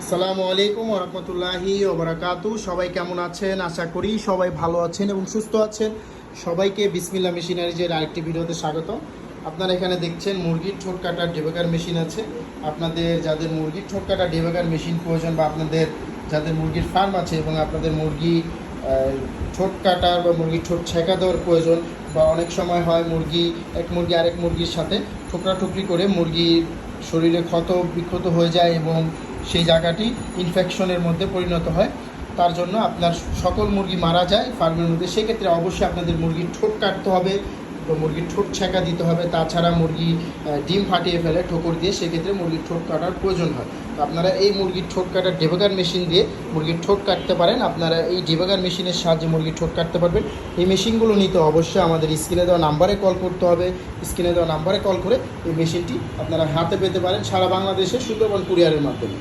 আসসালামু আলাইকুম ওয়া রাহমাতুল্লাহি ওয়া বারাকাতু। সবাই কেমন আছেন? আশা করি সবাই ভালো আছেন এবং সুস্থ আছেন। সবাইকে বিসমিল্লাহ মেশিনারিজের আরেকটি ভিডিওতে স্বাগত। আপনারা এখানে দেখছেন মুরগির ঠোঁট কাটার ডেবাগার মেশিন আছে। আপনাদের যাদের মুরগির ঠোঁট কাটার ডেবাগার মেশিন প্রয়োজন বা আপনাদের যাদের মুরগির ফার্ম আছে এবং আপনাদের মুরগি ঠোঁট কাটার বা মুরগির ঠোঁট ছেঁকা দেওয়ার প্রয়োজন, বা অনেক সময় হয় এক মুরগি আরেক মুরগির সাথে ঠোকরাঠুকরি করে মুরগির শরীরে ক্ষত বিক্ষত হয়ে যায় এবং সেই জায়গাটি ইনফেকশনের মধ্যে পরিণত হয়। তার জন্য আপনার সকল মুরগি মারা যায় ফার্মের মধ্যে। সেক্ষেত্রে অবশ্যই আপনাদের মুরগির ঠোঁট কাটতে হবে বা মুরগির ঠোঁট ছেঁকা দিতে হবে। তাছাড়া মুরগি ডিম ফাটিয়ে ফেলে ঠোকর দিয়ে, সেক্ষেত্রে মুরগির ঠোঁট কাটার প্রয়োজন হয়। তো আপনারা এই মুরগির ঠোঁট কাটার ডেবাগার মেশিন দিয়ে মুরগির ঠোঁট কাটতে পারেন। আপনারা এই ডেবাগার মেশিনের সাহায্যে মুরগির ঠোঁট কাটতে পারবেন। এই মেশিনগুলো নিতে অবশ্যই আমাদের স্ক্রিনে দেওয়া নাম্বারে কল করতে হবে। স্ক্রিনে দেওয়া নাম্বারে কল করে এই মেশিনটি আপনারা হাতে পেতে পারেন সারা বাংলাদেশে সুন্দরবন কুরিয়ারের মাধ্যমে।